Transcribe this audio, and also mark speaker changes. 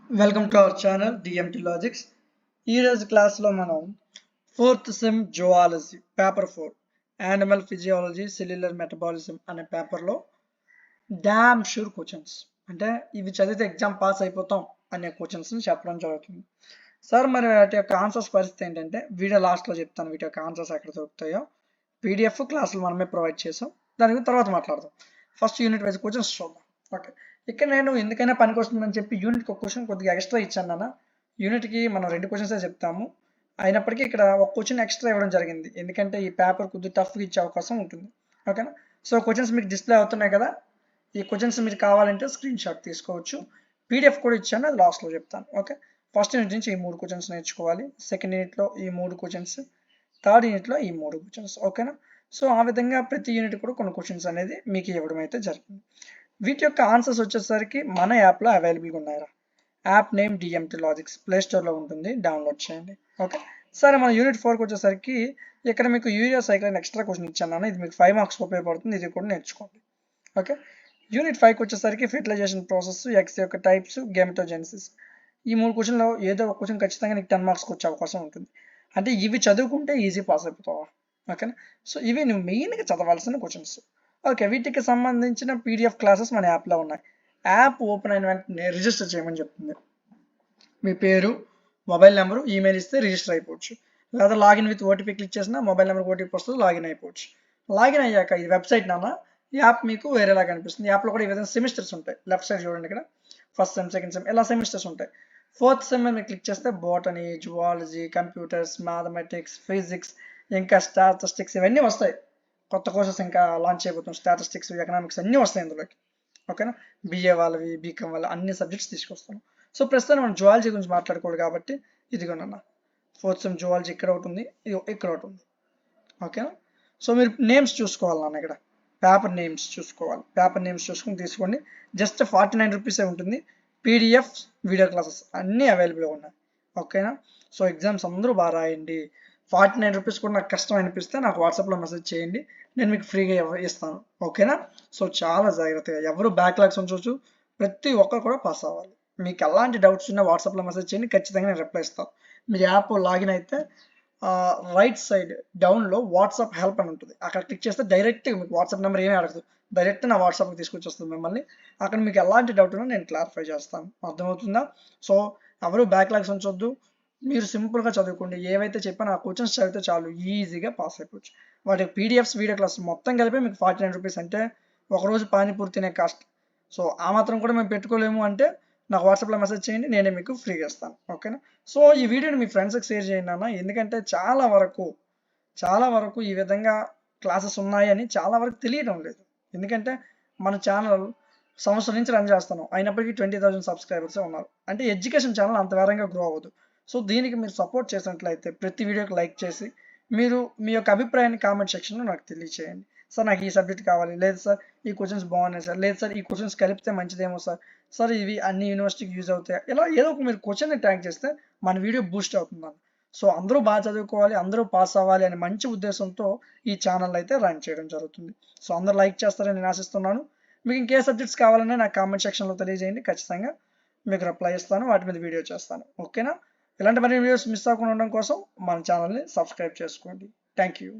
Speaker 1: Welcome to our channel DMT Logics. ఈరోజు క్లాస్లో మనం 4th sem zoology paper 4 animal physiology cellular metabolism అనే పేపర్లో డామ్ షూర్ క్వశ్చన్స్ అంటే ఇవి చదివితే ఎగ్జామ్ పాస్ అయిపోతాం అనే క్వశ్చన్స్ని చెప్పడం జరుగుతుంది. సార్ మరి వాటి యొక్క ఆన్సర్స్ పరిస్థితి ఏంటంటే వీడియో లాస్ట్లో చెప్తాను వీటి యొక్క ఆన్సర్స్ ఎక్కడ దొరుకుతాయో. పీడిఎఫ్ క్లాసులు మనమే ప్రొవైడ్ చేసాం, దాని గురించి తర్వాత మాట్లాడదాం. ఫస్ట్ యూనిట్ వైజ్ క్వశ్చన్స్ చూద్దాం. ఓకే, ఇక్కడ నేను ఎందుకైనా పనికి వస్తుందని చెప్పి యూనిట్కి ఒక క్వశ్చన్ కొద్దిగా ఎక్స్ట్రా ఇచ్చాను నాన్న. యూనిట్కి మనం 2 క్వశ్చన్సే చెప్తాము, అయినప్పటికీ ఇక్కడ ఒక క్వశ్చన్ ఎక్స్ట్రా ఇవ్వడం జరిగింది ఎందుకంటే ఈ పేపర్ కొద్దిగా టఫ్గా ఇచ్చే అవకాశం ఉంటుంది. ఓకేనా, సో క్వశ్చన్స్ మీకు డిస్ప్లే అవుతున్నాయి కదా, ఈ క్వశ్చన్స్ మీరు కావాలంటే స్క్రీన్ షాట్ తీసుకోవచ్చు. పీడిఎఫ్ కూడా ఇచ్చాను, అది లాస్ట్లో చెప్తాను. ఓకే, ఫస్ట్ యూనిట్ నుంచి ఈ 3 క్వశ్చన్స్ నేర్చుకోవాలి, సెకండ్ యూనిట్లో ఈ 3 క్వశ్చన్స్, థర్డ్ యూనిట్లో ఈ 3 క్వశ్చన్స్. ఓకేనా, సో ఆ విధంగా ప్రతి యూనిట్ కూడా కొన్ని క్వశ్చన్స్ అనేది మీకు ఇవ్వడం అయితే జరిగింది. వీటి యొక్క ఆన్సర్స్ వచ్చేసరికి మన యాప్లో అవైలబుల్గా ఉన్నాయరా. యాప్ నేమ్ డిఎంటీ లాజిక్స్, ప్లేస్టోర్లో ఉంటుంది, డౌన్లోడ్ చేయండి. ఓకే, సరే మన యూనిట్ 4కి వచ్చేసరికి ఇక్కడ మీకు యూరియా సైక్లిన్ ఎక్స్ట్రా క్వశ్చన్ ఇచ్చాను, ఇది మీకు 5 మార్క్స్ ఉపయోగపడుతుంది, ఇది కూడా నేర్చుకోండి. ఓకే, యూనిట్ 5కి వచ్చేసరికి ఫెర్టిలైజేషన్ ప్రాసెస్, ఎగ్స్ యొక్క టైప్స్, గెమటోజెనిసిస్, ఈ 3 క్వశ్చన్లో ఏదో ఒక క్వశ్చన్ ఖచ్చితంగా నీకు 10 మార్క్స్కి వచ్చే అవకాశం ఉంటుంది. అంటే ఇవి చదువుకుంటే ఈజీ పాస్ అయిపోతావా. ఓకేనా, సో ఇవి నువ్వు మెయిన్గా చదవాల్సిన క్వశ్చన్స్. ఓకే, వీటికి సంబంధించిన పీడిఎఫ్ క్లాసెస్ మన యాప్లో ఉన్నాయి. యాప్ ఓపెన్ అయిన వెంటనే రిజిస్టర్ చేయమని చెప్తుంది. మీ పేరు, మొబైల్ నెంబరు, ఈమెయిల్ ఇస్తే రిజిస్టర్ అయిపోవచ్చు, లేదా లాగిన్ విత్ ఓటీపీ క్లిక్ చేసినా మొబైల్ నెంబర్ ఓటీపీ వస్తుంది, లాగిన్ అయిపోవచ్చు. లాగిన్ అయ్యాక ఇది వెబ్సైట్ నాన్న, యాప్ మీకు వేరేలా కనిపిస్తుంది. యాప్లో కూడా ఈ విధంగా సెమిస్టర్స్ ఉంటాయి, లెఫ్ట్ సైడ్ చూడండి ఇక్కడ ఫస్ట్ సెమ్, సెకండ్ సెమ్, ఇలా సెమిస్టర్స్ ఉంటాయి. 4th సెమ్ మీరు క్లిక్ చేస్తే botany, zoology, computers, mathematics, physics, ఇంకా స్టాటిస్టిక్స్ ఇవన్నీ వస్తాయి. కొత్త కోర్సెస్ ఇంకా లాంచ్ అయిపోతాం, స్టాటిస్టిక్స్, ఎకనామిక్స్ అన్నీ వస్తాయి ఇందులోకి. ఓకేనా, బిఏ వాళ్ళవి, బీకామ్ వాళ్ళ అన్ని సబ్జెక్ట్స్ తీసుకొస్తాను. సో ప్రస్తుతం మనం జువాలజీ గురించి మాట్లాడుకోవాలి కాబట్టి ఇదిగోనన్న 4th సెమ్ జువాలజీ ఇక్కడ ఒకటి ఉంది, ఇక్కడ ఒకటి ఉంది. ఓకేనా, సో మీరు నేమ్స్ చూసుకోవాలి నాన్న, ఇక్కడ పేపర్ నేమ్స్ చూసుకోవాలి. పేపర్ నేమ్స్ చూసుకుని తీసుకోండి. జస్ట్ 49 రూపీసే ఉంటుంది. పీడిఎఫ్, వీడియో క్లాసెస్ అన్నీ అవైలబుల్గా ఉన్నాయి. ఓకేనా, సో ఎగ్జామ్స్ అందరూ బాగా రాయండి. 49 రూపీస్ కూడా నాకు కష్టం అనిపిస్తే నాకు వాట్సాప్లో మెసేజ్ చేయండి, నేను మీకు ఫ్రీగా ఇస్తాను. ఓకేనా, సో చాలా జాగ్రత్తగా, ఎవరు బ్యాక్లాగ్స్ ఉంచవచ్చు, ప్రతి ఒక్కరు కూడా పాస్ అవ్వాలి. మీకు ఎలాంటి డౌట్స్ ఉన్నా వాట్సాప్లో మెసేజ్ చేయండి, ఖచ్చితంగా నేను రిప్లై ఇస్తాను. మీరు యాప్ లాగిన్ అయితే రైట్ సైడ్ డౌన్లో వాట్సాప్ హెల్ప్ అని ఉంటుంది, అక్కడ క్లిక్ చేస్తే డైరెక్ట్ మీకు వాట్సాప్ నెంబర్ ఏమీ అడగదు, డైరెక్ట్ నా వాట్సాప్కి తీసుకొచ్చి వస్తుంది మిమ్మల్ని. అక్కడ మీకు ఎలాంటి డౌట్ ఉన్నా నేను క్లారిఫై చేస్తాను. అర్థమవుతుందా? సో ఎవరు బ్యాక్లాగ్స్ ఉంచొద్దు, మీరు సింపుల్గా చదువుకోండి. ఏవైతే చెప్పానో ఆ క్వశ్చన్స్ చదివితే చాలు, ఈజీగా పాస్ అయిపోవచ్చు. వాటి పీడిఎఫ్స్, వీడియో క్లాస్ మొత్తం కలిపి మీకు 49 రూపీస్, అంటే ఒకరోజు పానీపూరి తినే కాస్ట్. సో ఆ మాత్రం కూడా మేము పెట్టుకోలేము అంటే నాకు వాట్సాప్లో మెసేజ్ చేయండి, నేనే మీకు ఫ్రీగా ఇస్తాను. ఓకేనా, సో ఈ వీడియోని మీ ఫ్రెండ్స్కి షేర్ చేయండి అన్న, ఎందుకంటే చాలా వరకు ఈ విధంగా క్లాసెస్ ఉన్నాయని చాలా వరకు తెలియడం లేదు. ఎందుకంటే మన ఛానల్ సంవత్సరం నుంచి రన్ చేస్తాను, అయినప్పటికీ 20,000 సబ్స్క్రైబర్సే ఉన్నారు. అంటే ఎడ్యుకేషన్ ఛానల్ అంత వేరంగా గ్రో అవ్వదు. సో దీనికి మీరు సపోర్ట్ చేసినట్లయితే ప్రతి వీడియోకి లైక్ చేసి మీరు మీ యొక్క అభిప్రాయాన్ని కామెంట్ సెక్షన్లో నాకు తెలియచేయండి. సార్ నాకు ఈ సబ్జెక్ట్ కావాలి, లేదు సార్ ఈ క్వశ్చన్స్ బాగున్నాయి సార్, లేదు సార్ ఈ క్వశ్చన్స్ కలిపితే మంచిదేమో సార్, సార్ ఇవి అన్ని యూనివర్సిటీకి యూజ్ అవుతాయి, ఇలా ఏదో ఒక మీరు క్వశ్చన్ని ట్యాగ్ చేస్తే మన వీడియో బూస్ట్ అవుతుందని. సో అందరూ బాగా చదువుకోవాలి, అందరూ పాస్ అవ్వాలి అనే మంచి ఉద్దేశంతో ఈ ఛానల్ అయితే రన్ చేయడం జరుగుతుంది. సో అందరూ లైక్ చేస్తారని నేను ఆశిస్తున్నాను. మీకు ఇంకే సబ్జెక్ట్స్ కావాలన్నా నాకు కామెంట్ సెక్షన్లో తెలియజేయండి, ఖచ్చితంగా మీకు రిప్లై ఇస్తాను, వాటి మీద వీడియో చేస్తాను. ఓకేనా, ఇలాంటి మరిన్ని వీడియోస్ మిస్ అవ్వకుండా ఉండడం కోసం మన ఛానల్ని సబ్స్క్రైబ్ చేసుకోండి. Thank you.